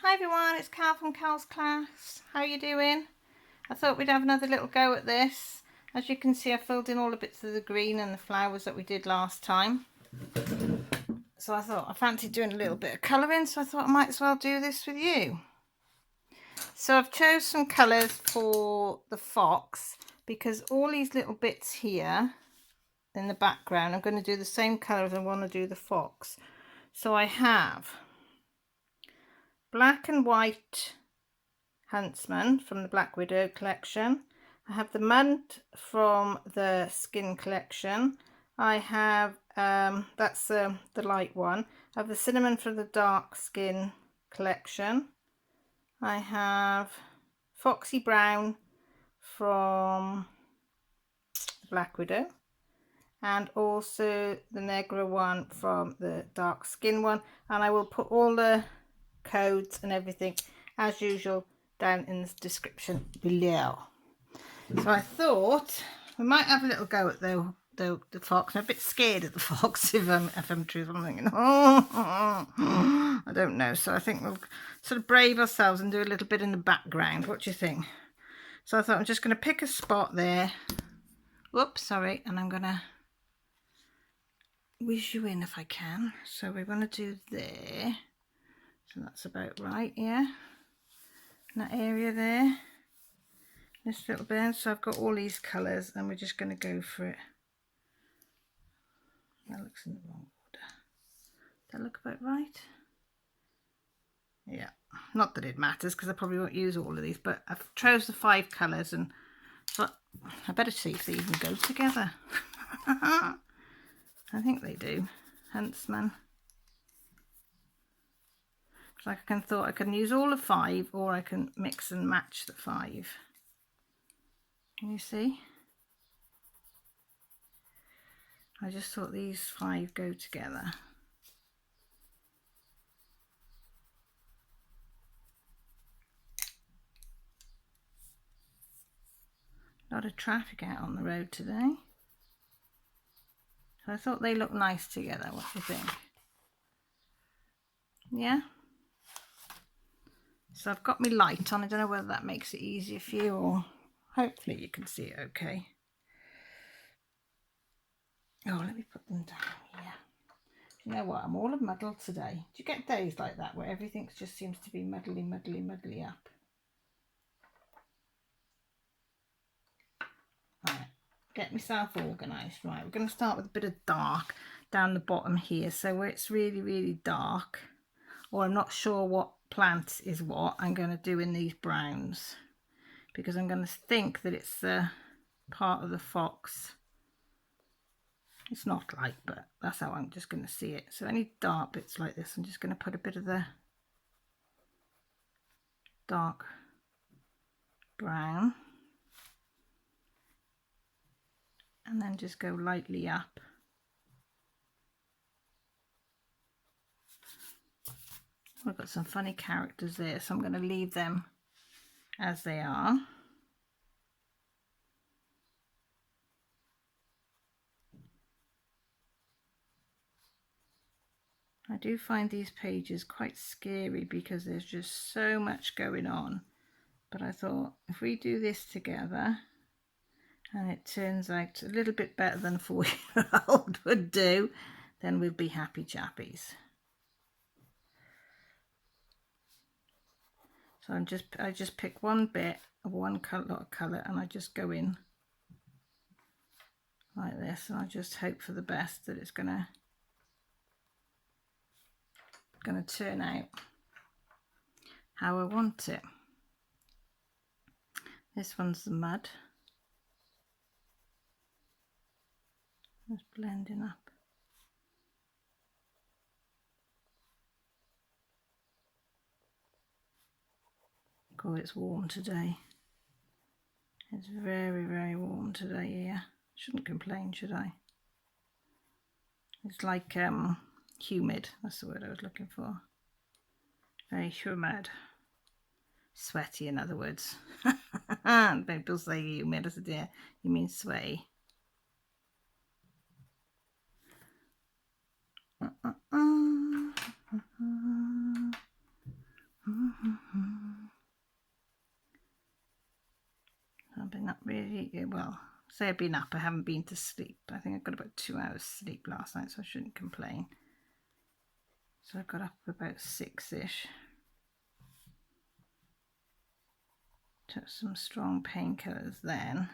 Hi everyone, it's Cal from Cal's class. How are you doing? I thought we'd have another little go at this. As you can see, I filled in all the bits of the green and the flowers that we did last time. So I thought I fancied doing a little bit of colouring, so I thought I might as well do this with you. So I've chose some colours for the fox because all these little bits here in the background, I'm going to do the same colour as I want to do the fox. So I have black and white Huntsman from the Black Widow collection. I have the Mud from the Skin collection. I have, that's the light one. I have the Cinnamon from the Dark Skin collection. I have Foxy Brown from the Black Widow. And also the Negra one from the Dark Skin one. And I will put all the codes and everything as usual down in the description below. So I thought we might have a little go at the fox. I'm a bit scared of the fox if I'm truthful. I'm thinking, I don't know. So I think we'll sort of brave ourselves and do a little bit in the background. What do you think? So I thought I'm just going to pick a spot there. Whoops, sorry. And I'm going to whiz you in if I can. So we're going to do there. So that's about right, yeah. That area there. This little bit. So I've got all these colours and we're just going to go for it. That looks in the wrong order. Does that look about right? Yeah. Not that it matters because I probably won't use all of these, but I've chose the 5 colours and thought I better see if they even go together. I think they do. Huntsman. Like I thought I can use all the 5 or I can mix and match the 5. Can you see? I just thought these 5 go together. A lot of traffic out on the road today. So I thought they look nice together. What do you think? Yeah? So I've got my light on. I don't know whether that makes it easier for you or hopefully you can see it okay. Oh, let me put them down here. You know what? I'm all muddled today. Do you get days like that where everything just seems to be muddly up? Right, get myself organised. Right, we're going to start with a bit of dark down the bottom here. So where it's really dark, or I'm not sure what plant is what, I'm going to do in these browns. Because I'm going to think that it's the part of the fox. It's not like, but that's how I'm just going to see it. So any dark bits like this, I'm just going to put a bit of the dark brown. And then just go lightly up. I've got some funny characters there, so I'm going to leave them as they are. I do find these pages quite scary because there's just so much going on. But I thought if we do this together and it turns out a little bit better than a 4-year-old would do, then we'll be happy chappies. So I just pick one bit of one lot of colour and I just go in like this, and I just hope for the best that it's gonna turn out how I want it. This one's the mud. Just blending up. God, it's warm today. It's very warm today here. Shouldn't complain, should I? It's like humid. That's the word I was looking for. Very humid. Sweaty, in other words. People say humid. I said, yeah, you mean sweaty. I've been up really, well, say I've been up, I haven't been to sleep. I think I got about 2 hours sleep last night, so I shouldn't complain. So I got up about 6ish. Took some strong painkillers then.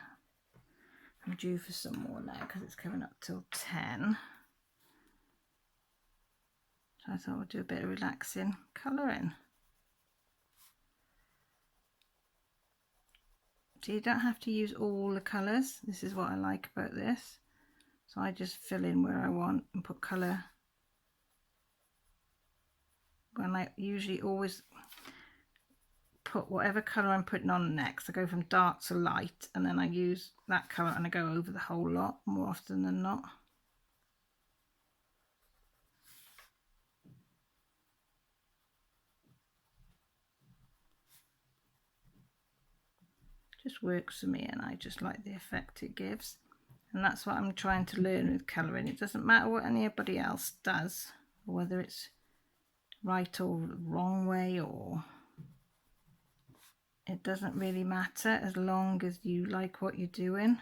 I'm due for some more now because it's coming up till 10. So I thought I'd do a bit of relaxing colouring. So you don't have to use all the colours. This is what I like about this. So I just fill in where I want and put colour. When I usually always put whatever colour I'm putting on next, I go from dark to light, and then I use that colour and I go over the whole lot more often than not. Just works for me, and I just like the effect it gives. And that's what I'm trying to learn with colouring. It doesn't matter what anybody else does, or whether it's right or wrong way, or it doesn't really matter as long as you like what you're doing.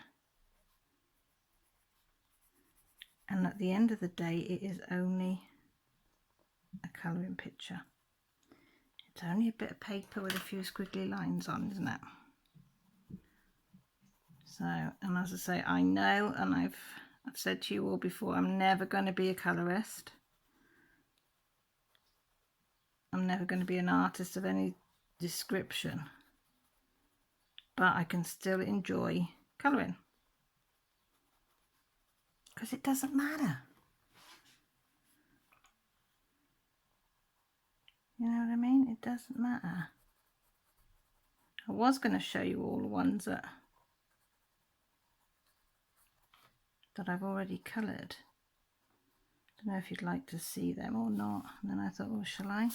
And at the end of the day, it is only a colouring picture. It's only a bit of paper with a few squiggly lines on, isn't it? So, and as I say, I know, and I've said to you all before, I'm never going to be a colourist. I'm never going to be an artist of any description, but I can still enjoy colouring because it doesn't matter. You know what I mean? It doesn't matter. I was going to show you all the ones that I've already coloured. Don't know if you'd like to see them or not. And then I thought, well, shall I?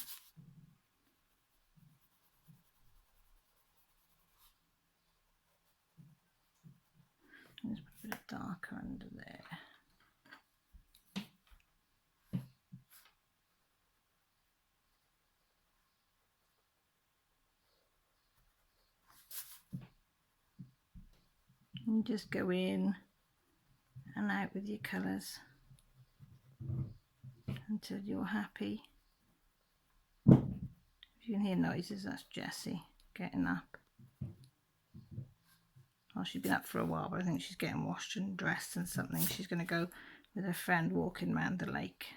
Let's put a bit of darker under there. And just go in and out with your colours until you're happy. If you can hear noises, that's Jessie getting up. Well, she's been up for a while, but I think she's getting washed and dressed and something. She's going to go with her friend walking around the lake.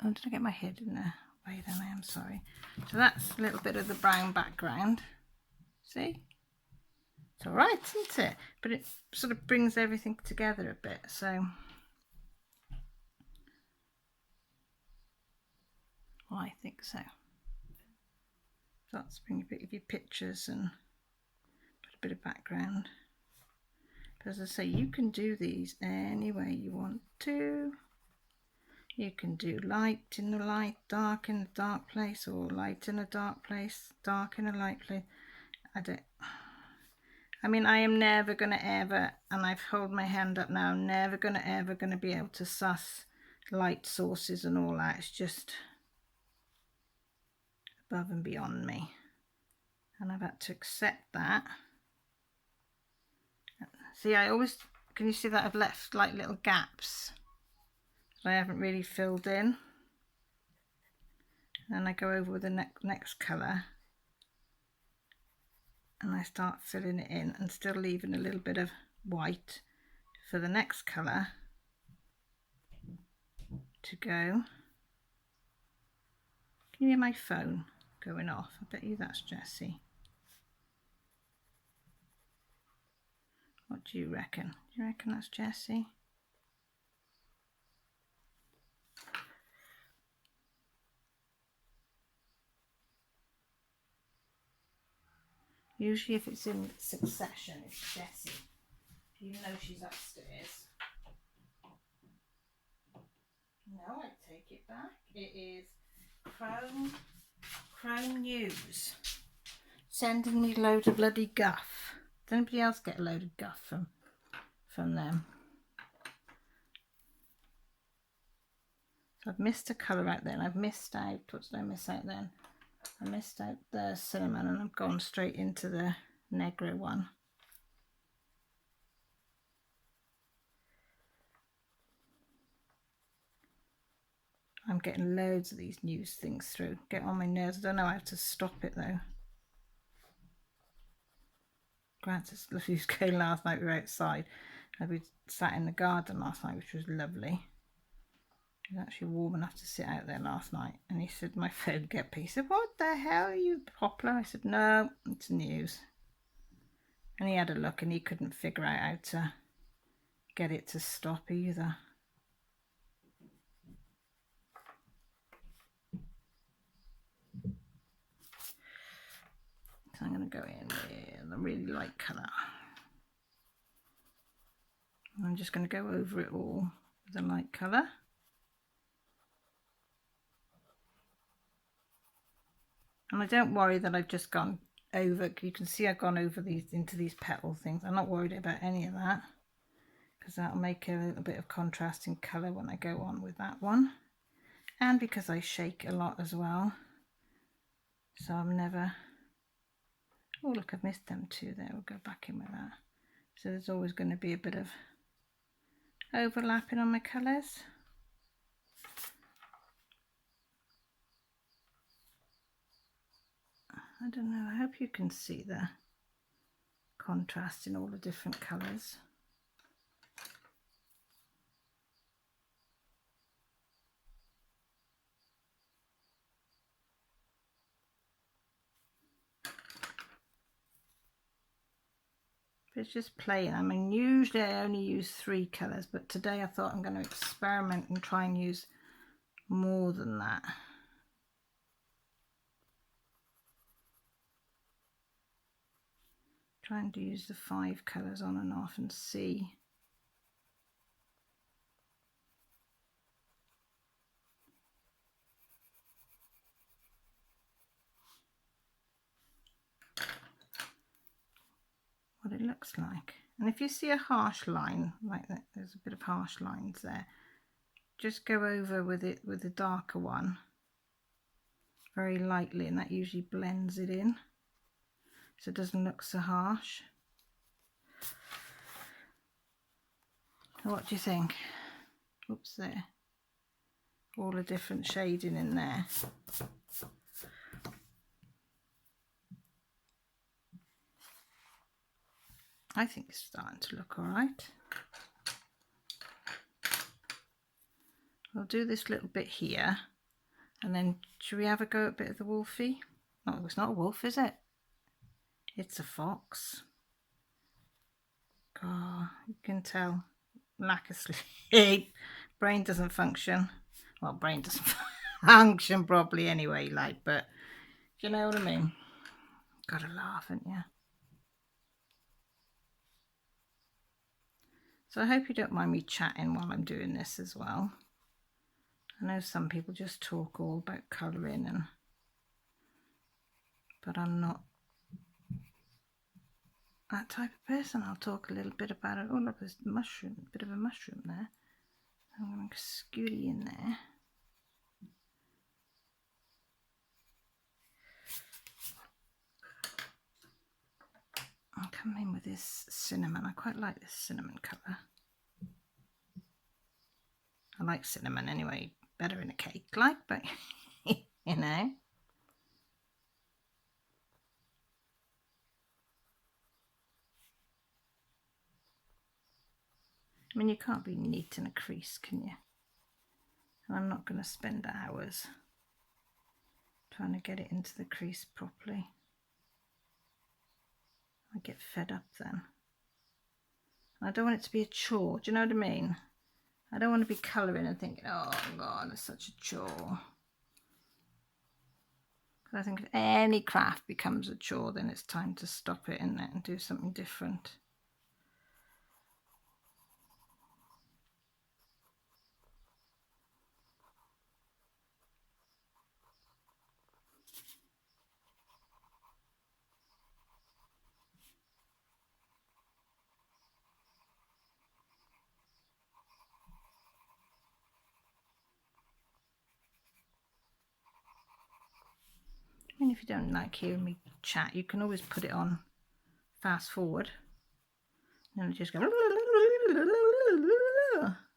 Oh, did I get my head in there? Wait, then I am sorry. So that's a little bit of the brown background. See? It's all right, isn't it? But it sort of brings everything together a bit. So, well, I think so. That's bring a bit of your pictures and put a bit of background. But as I say, you can do these any way you want to. You can do light in the light, dark in a dark place, or light in a dark place, dark in a light place. I mean, I am never going to ever, and I've held my hand up now, I'm never going to ever going to be able to suss light sources and all that. It's just above and beyond me. And I've had to accept that. See, I always, can you see that I've left like little gaps that I haven't really filled in? And then I go over with the next colour and I start filling it in and still leaving a little bit of white for the next colour to go. Can you hear my phone going off? I bet you that's Jessie. What do you reckon? Do you reckon that's Jessie? Usually if it's in succession, it's Jessie. Even though she's upstairs. No, I take it back. It is Chrome News. Sending me a load of bloody guff. Does anybody else get a load of guff from them? So I've missed a colour out there, and I've missed out, what did I miss out then? I missed out the cinnamon, and I've gone straight into the Negra one. I'm getting loads of these news things through. Get on my nerves. I don't know how to stop it though. Granted, she was going last night. We were outside. We sat in the garden last night, which was lovely. It was actually warm enough to sit out there last night. And he said, my phone get pissed. He said, what the hell are you, Poplar? I said, no, it's news. And he had a look and he couldn't figure out how to get it to stop either. So I'm going to go in with a really light colour. I'm just going to go over it all with a light colour. And I don't worry that I've just gone over, you can see I've gone over these into these petal things. I'm not worried about any of that, because that'll make a little bit of contrast in colour when I go on with that one. And because I shake a lot as well. So I'm never, oh look, I've missed them two there, we'll go back in with that. So there's always going to be a bit of overlapping on my colours. I don't know, I hope you can see the contrast in all the different colours. It's just plain. I mean, usually I only use 3 colours, but today I thought I'm going to experiment and try and use more than that. Trying to use the 5 colours on and off and see. What it looks like. And if you see a harsh line like that, there's a bit of harsh lines there, just go over with it with the darker one very lightly, and that usually blends it in so it doesn't look so harsh. What do you think? Oops, there. All the different shading in there. I think it's starting to look all right. We'll do this little bit here, and then should we have a go at a bit of the wolfie? No, it's not a wolf, is it? It's a fox. God, you can tell. Lack of sleep. Brain doesn't function. Well, brain doesn't function properly anyway, like, but do you know what I mean? Gotta laugh, haven't you? So I hope you don't mind me chatting while I'm doing this as well. I know some people just talk all about colouring, but I'm not that type of person. I'll talk a little bit about it. Oh look, there's a mushroom, a bit of a mushroom there. I'm going to scooty in there. I'll come in with this cinnamon. I quite like this cinnamon colour. I like cinnamon anyway, better in a cake, like, but you know. I mean, you can't be neat in a crease, can you? And I'm not going to spend hours trying to get it into the crease properly. I get fed up then. I don't want it to be a chore, do you know what I mean? I don't want to be colouring and thinking, oh God, it's such a chore. Because I think if any craft becomes a chore, then it's time to stop it, isn't it, and do something different. I mean, if you don't like hearing me chat, you can always put it on fast forward. And just go,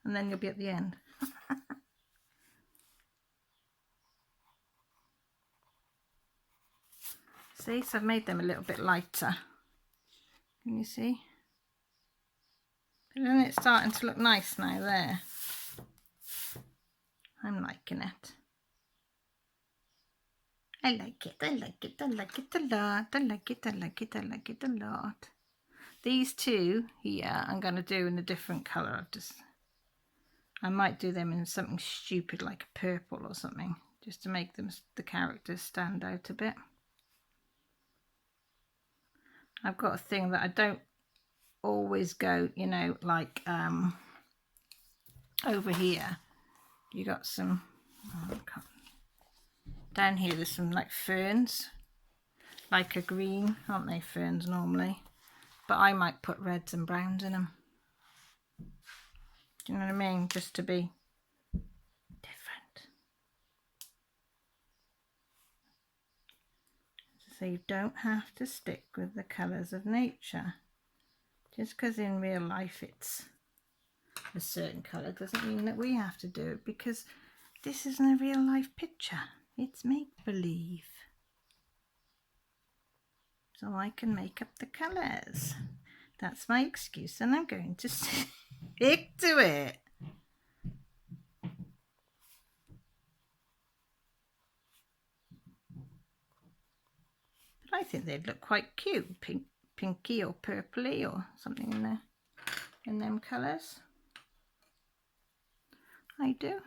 and then you'll be at the end. See, so I've made them a little bit lighter. Can you see? But then it's starting to look nice now there. I'm liking it. I like it, I like it, I like it a lot. I like it, I like it, I like it a lot. These two here I'm going to do in a different colour. I might do them in something stupid like a purple or something, just to make them, the characters, stand out a bit. I've got a thing that I don't always go, you know, like over here you got some, down here there's some like ferns, like a green, aren't they, ferns normally? But I might put reds and browns in them. Do you know what I mean? Just to be different. So you don't have to stick with the colours of nature. Just because in real life it's a certain colour doesn't mean that we have to do it, because this isn't a real life picture. It's make-believe. So I can make up the colours. That's my excuse, and I'm going to stick to it. But I think they'd look quite cute, pinky or purpley or something in there, in them colours. I do.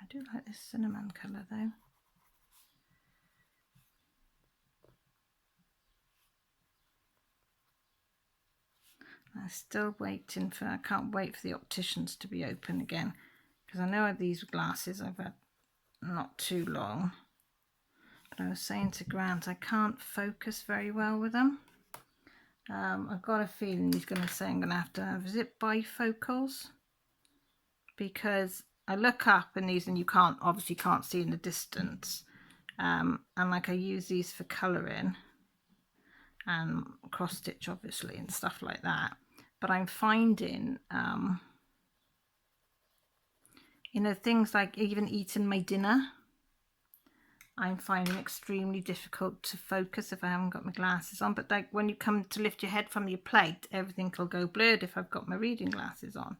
I do like this cinnamon colour though. I'm still waiting for, I can't wait for the opticians to be open again, because I know these glasses I've had not too long. But I was saying to Grant, I can't focus very well with them. I've got a feeling he's going to say I'm going to have, is it bifocals? Because I look up in these and you can't, obviously can't see in the distance. And like I use these for colouring and cross stitch obviously and stuff like that. But I'm finding, you know, things like even eating my dinner, I'm finding extremely difficult to focus if I haven't got my glasses on. But like when you come to lift your head from your plate, everything will go blurred if I've got my reading glasses on.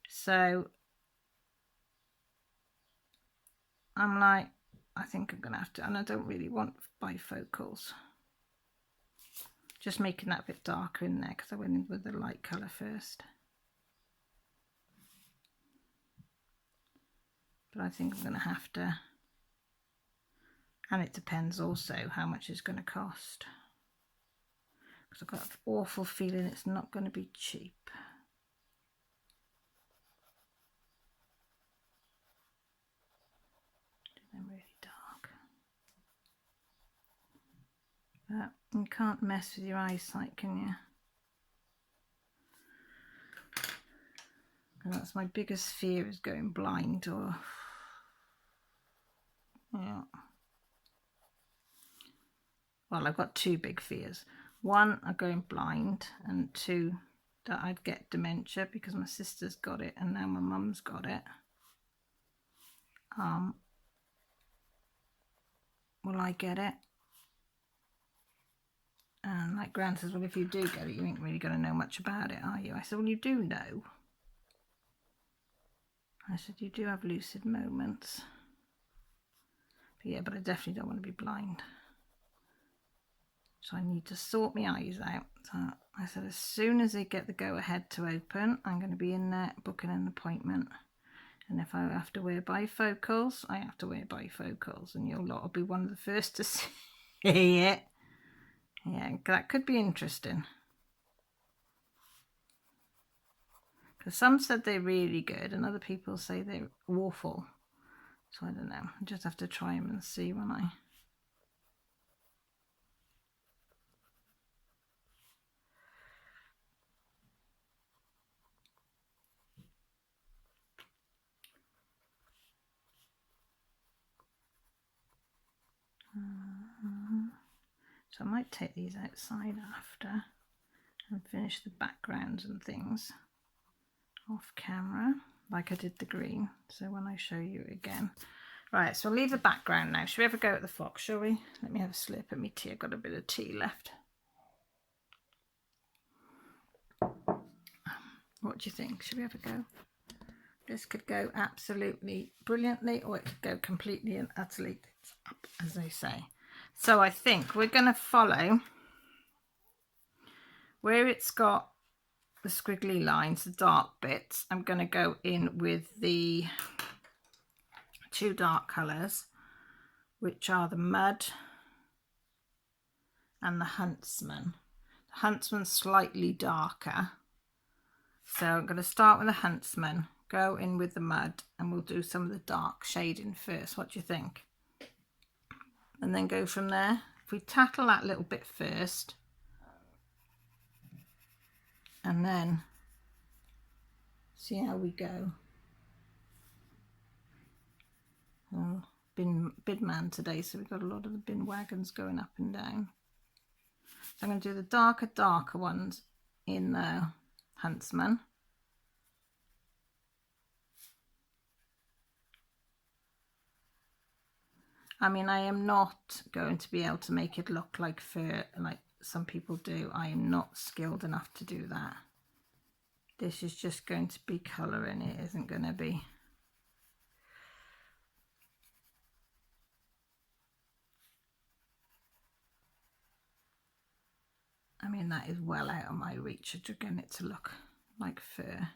So I'm like, I think I'm going to have to, and I don't really want bifocals. Just making that a bit darker in there because I went in with the light colour first. But I think I'm going to have to, and it depends also how much it's going to cost. Because I've got an awful feeling it's not going to be cheap. Do them really dark. But you can't mess with your eyesight, can you? And that's my biggest fear, is going blind or, yeah. Well, I've got two big fears. One, I'm going blind, and two, that I'd get dementia because my sister's got it and now my mum's got it. Will I get it? And like Grant says, well, if you do get it, you ain't really going to know much about it, are you? I said, well, you do know. I said, you do have lucid moments. But yeah, but I definitely don't want to be blind. So I need to sort my eyes out. So I said, as soon as they get the go-ahead to open, I'm going to be in there booking an appointment. And if I have to wear bifocals, I have to wear bifocals. And you'll lot will be one of the first to see it. Yeah, that could be interesting. Because some said they're really good and other people say they're awful. So I don't know. I just have to try them and see when I So I might take these outside after and finish the backgrounds and things off camera, like I did the green, so when I show you again. Right, so I'll leave the background now. Shall we have a go at the fox, shall we? Let me have a slip of my tea. I've got a bit of tea left. What do you think? Should we have a go? This could go absolutely brilliantly, or it could go completely and utterly up, as they say. So I think we're going to follow where it's got the squiggly lines, the dark bits. I'm going to go in with the two dark colours, which are the Mud and the Huntsman. The Huntsman's slightly darker, so I'm going to start with the Huntsman, go in with the Mud, and we'll do some of the dark shading first. What do you think? And then go from there. If we tackle that little bit first, and then see how we go. Oh, bin man today, so we've got a lot of the bin wagons going up and down. So I'm going to do the darker ones in the Huntsman. I mean, I am not going to be able to make it look like fur like some people do. I am not skilled enough to do that. This is just going to be colouring. It isn't going to be. I mean, that is well out of my reach to get it to look like fur.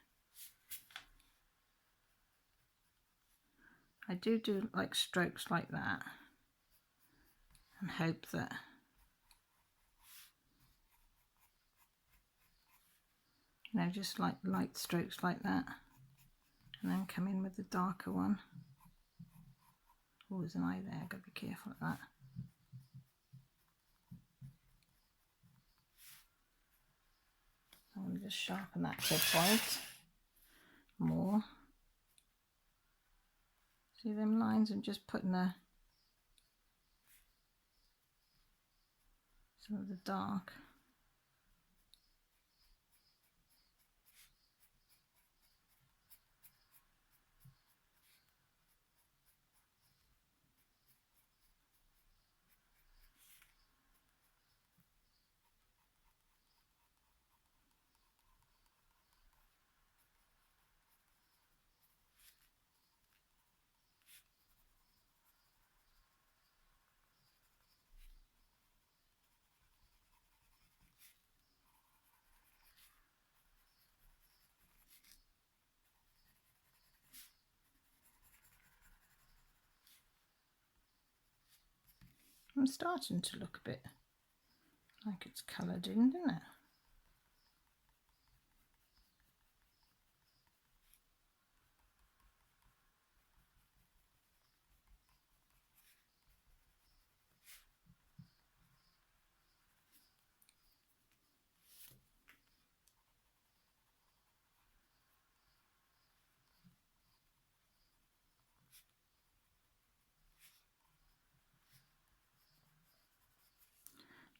I do like strokes like that and hope that just like light strokes like that, and then come in with the darker one. Oh, there's an eye there, I've got to be careful of that. I'm going to just sharpen that to a point more. See them lines? I'm just putting some of the dark. I'm starting to look a bit like it's coloured in, isn't it?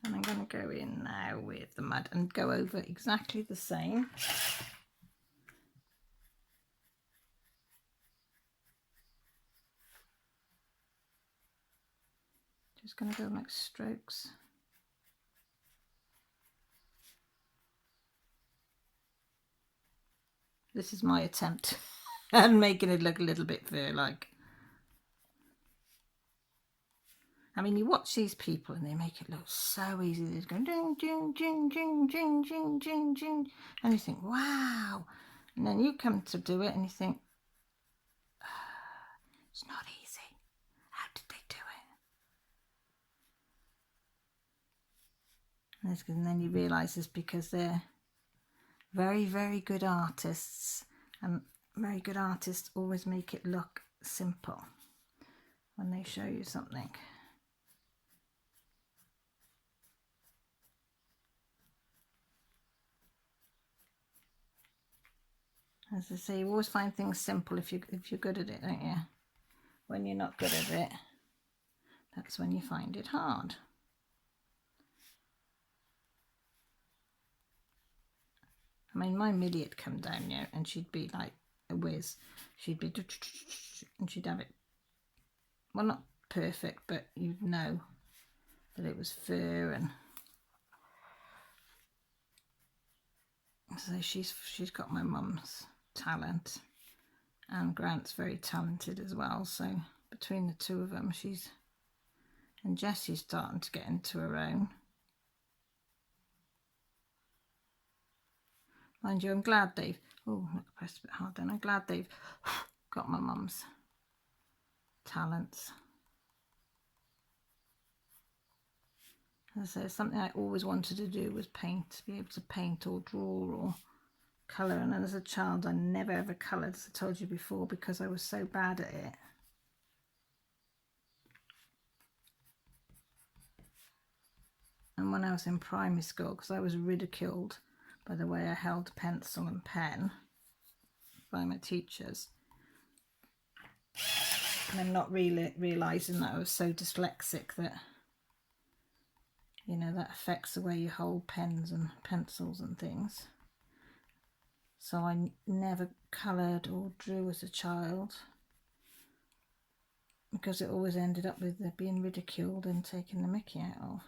And I'm going to go in now with the Mud and go over exactly the same. Just going to go like strokes. This is my attempt at making it look a little bit fur-like. I mean, you watch these people and they make it look so easy. They're going ding, ding, ding, ding, ding, ding, ding, ding, and you think, wow. And then you come to do it and you think, it's not easy. How did they do it? And then you realise it's because they're very, very good artists, and very good artists always make it look simple when they show you something. As I say, you always find things simple if you're good at it, don't you? When you're not good at it, that's when you find it hard. I mean, my Millie had come down here and she'd be like a whiz. She'd be, and she'd have it, well, not perfect, but you'd know that it was fur. And so she's got my mum's talent, and Grant's very talented as well. So between the two of them, and Jessie's starting to get into her own. Mind you, I'm glad they've, oh, I pressed a bit hard then. I'm glad they've got my mum's talents. As I say, something I always wanted to do was paint, to be able to paint or draw or colour. And as a child, I never ever coloured, as I told you before, because I was so bad at it. And when I was in primary school, because I was ridiculed by the way I held a pencil and pen by my teachers, and I'm not really realising that I was so dyslexic that, you know, that affects the way you hold pens and pencils and things. So I never coloured or drew as a child, because it always ended up with being ridiculed and taking the mickey out of.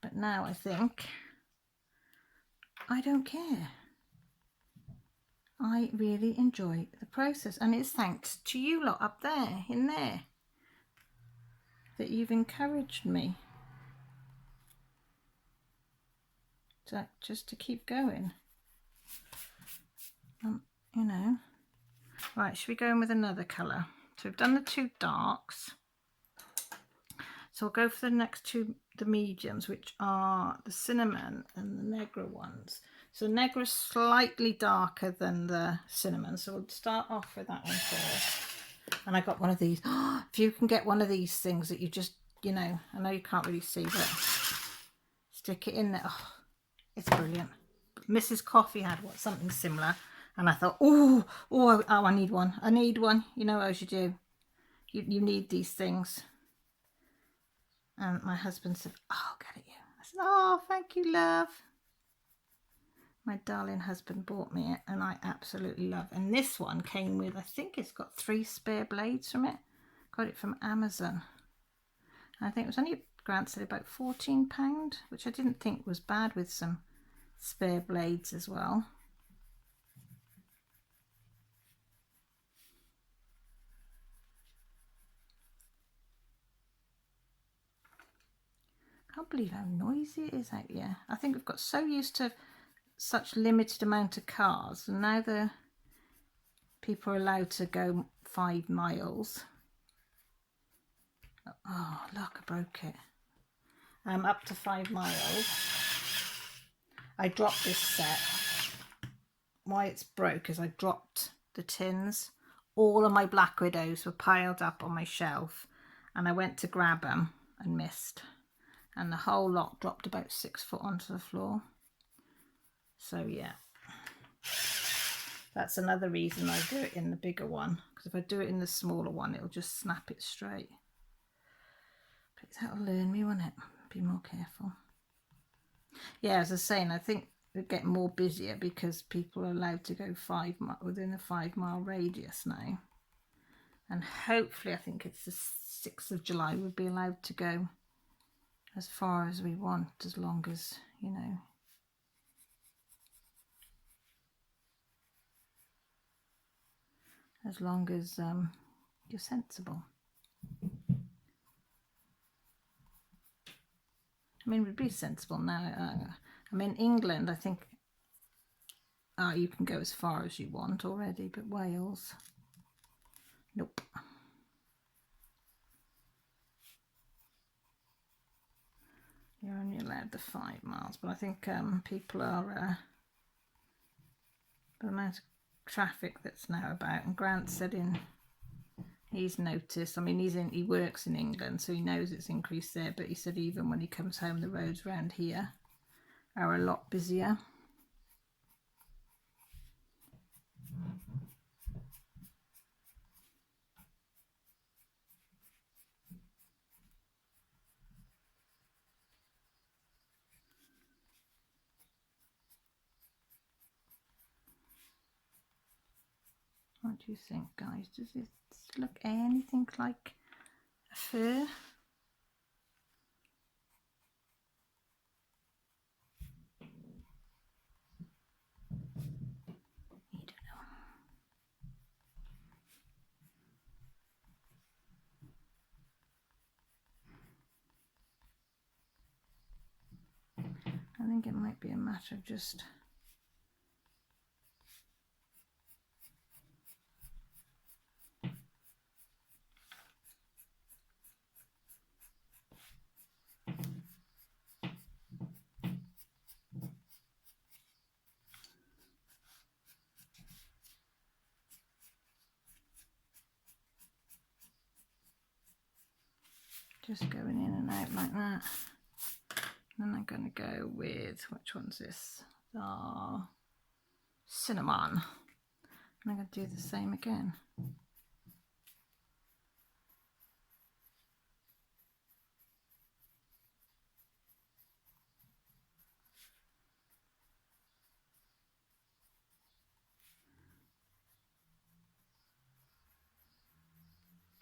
But now I think I don't care. I really enjoy the process, and it's thanks to you lot up there, in there, that you've encouraged me to just to keep going. You know. Right, should we go in with another colour? So we've done the two darks. So I'll go for the next two, the mediums, which are the cinnamon and the Negra ones. So Negra's slightly darker than the cinnamon, so we'll start off with that one first. And I got one of these. If you can get one of these things that you just, you know, I know you can't really see, but stick it in there. Oh, it's brilliant. Mrs. Coffee had something similar, and I thought, oh, I need one. I need one. You know as you do. You need these things. And my husband said, oh, I'll get it you. I said, oh, thank you, love. My darling husband bought me it, and I absolutely love it. And this one came with, I think it's got 3 spare blades from it. Got it from Amazon. And I think it was only, Grant said, about £14, which I didn't think was bad, with some spare blades as well. Can't believe how noisy it is out here. I think we've got so used to such limited amount of cars, and now the people are allowed to go 5 miles. Oh look, I broke it. Up to 5 miles. I dropped this set. Why it's broke is I dropped the tins. All of my Black Widows were piled up on my shelf, and I went to grab them and missed. And the whole lot dropped about 6 foot onto the floor. So yeah, that's another reason I do it in the bigger one, because if I do it in the smaller one, it'll just snap it straight. But that'll learn me, won't it? Be more careful. Yeah, as I was saying, I think we're getting more busier because people are allowed to go within a 5 mile radius now. And hopefully, I think it's the 6th of July, we'll be allowed to go as far as we want, as long as, you know, as long as you're sensible. I mean, we'd be sensible now. I'm in England, I think you can go as far as you want already, but Wales, nope. You're only allowed the 5 miles, but I think people are, the amount of traffic that's now about, and Grant said he's noticed, I mean, he works in England, so he knows it's increased there, but he said even when he comes home, the roads around here are a lot busier. What do you think, guys? Does it look anything like a fur? You don't know. I think it might be a matter of just going in and out like that. And then I'm going to go with, which one's this? The cinnamon. And I'm going to do the same again.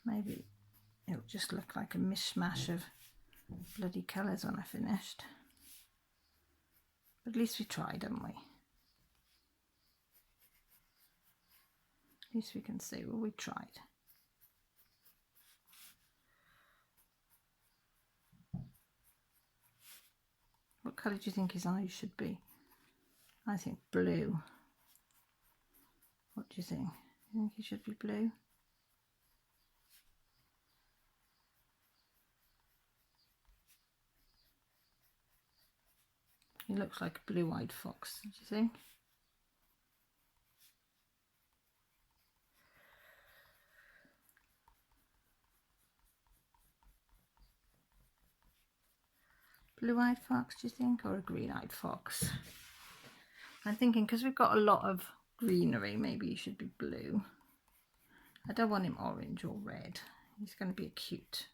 Maybe it'll just look like a mishmash of bloody colours when I finished. But at least we tried, haven't we? At least we can say, well, we tried. What colour do you think his eyes should be? I think blue. What do you think? You think he should be blue? He looks like a blue-eyed fox, do you think? Blue-eyed fox, do you think? Or a green-eyed fox? I'm thinking because we've got a lot of greenery, maybe he should be blue. I don't want him orange or red. He's going to be a cute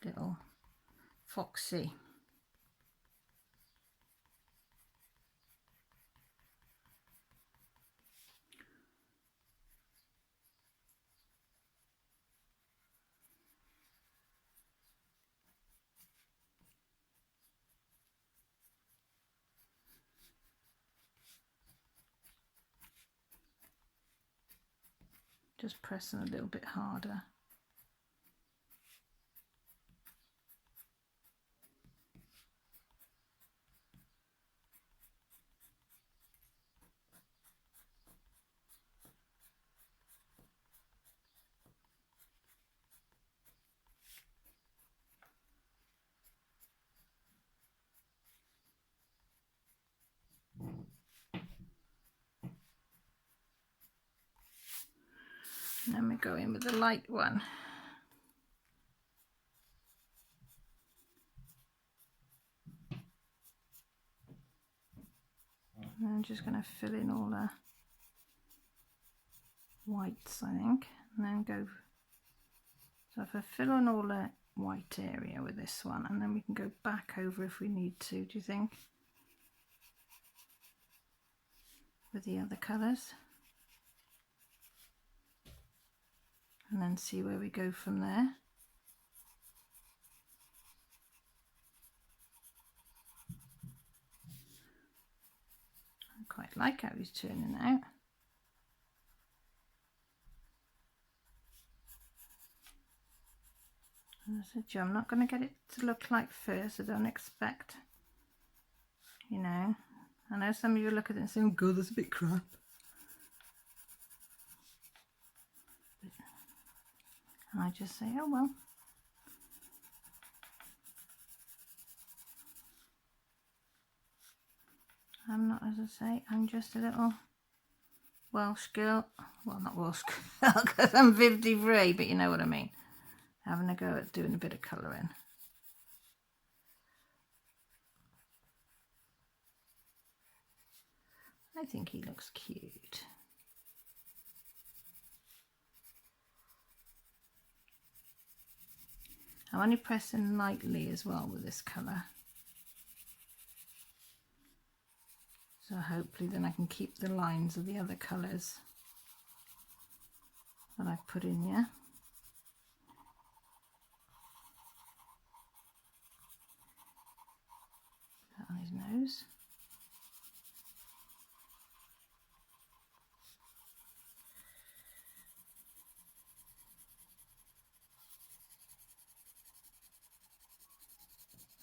little foxy. Just pressing a little bit harder. And then we go in with the light one. And I'm just going to fill in all the whites, I think, and then go. So if I fill in all the white area with this one, and then we can go back over if we need to, do you think? With the other colours. And then see where we go from there. I quite like how he's turning out. As I said, I'm not going to get it to look like fur, so don't expect, you know. I know some of you look at it and say, oh god, that's a bit crap. And I just say, oh well. I'm not, as I say, I'm just a little Welsh girl. Well, not Welsh girl, because I'm 53, but you know what I mean. Having a go at doing a bit of colouring. I think he looks cute. I'm only pressing lightly as well with this colour. So hopefully then I can keep the lines of the other colours that I've put in here. Put that on his nose.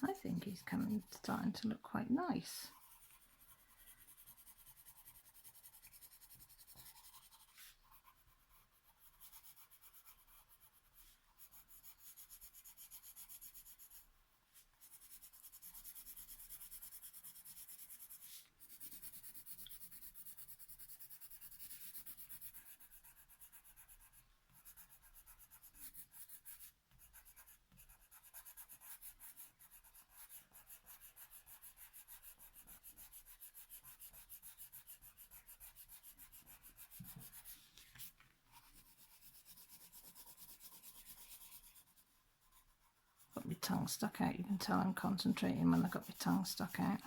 I think he's starting to look quite nice. Got my tongue stuck out. You can tell I'm concentrating when I've got my tongue stuck out.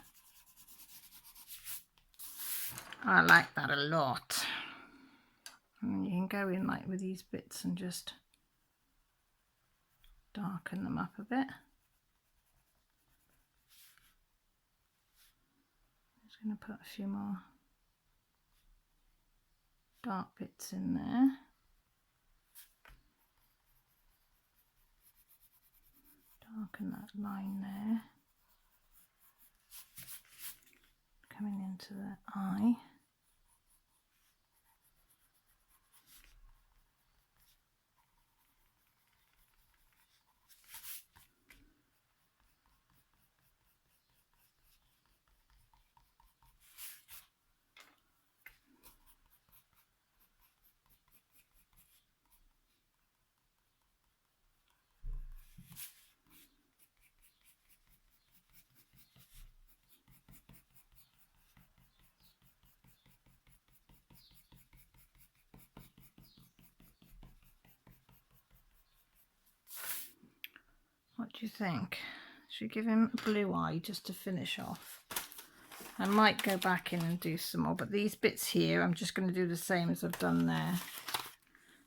I like that a lot. And you can go in like with these bits and just darken them up a bit. Just going to put a few more dark bits in there. Darken that line there. Coming into the eye. What do you think? Should we give him a blue eye just to finish off? I might go back in and do some more, but these bits here, I'm just going to do the same as I've done there.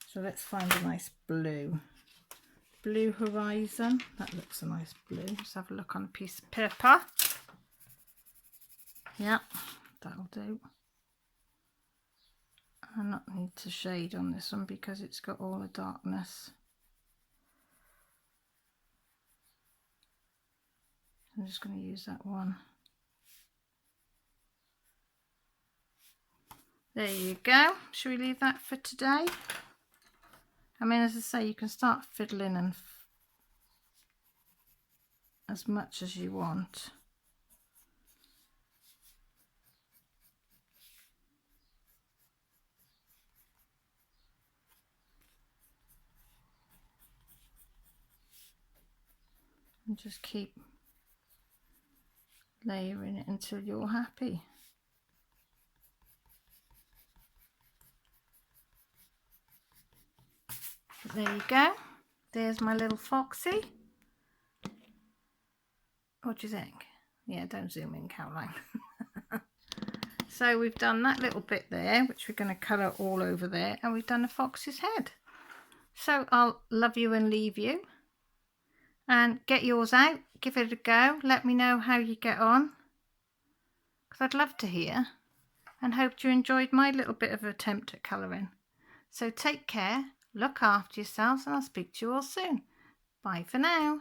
So let's find a nice blue. Blue horizon. That looks a nice blue. Let's have a look on a piece of paper. Yeah, that'll do. I not need to shade on this one because it's got all the darkness. I'm just going to use that one. There you go. Should we leave that for today? I mean, as I say, you can start fiddling and as much as you want. And just keep layering it until you're happy. But there you go. There's my little foxy. What do you think? Yeah, don't zoom in, Caroline. So we've done that little bit there, which we're going to colour all over there, and we've done a fox's head. So I'll love you and leave you. And get yours out, give it a go, let me know how you get on, because I'd love to hear, and hope you enjoyed my little bit of attempt at colouring. So take care, look after yourselves, and I'll speak to you all soon. Bye for now.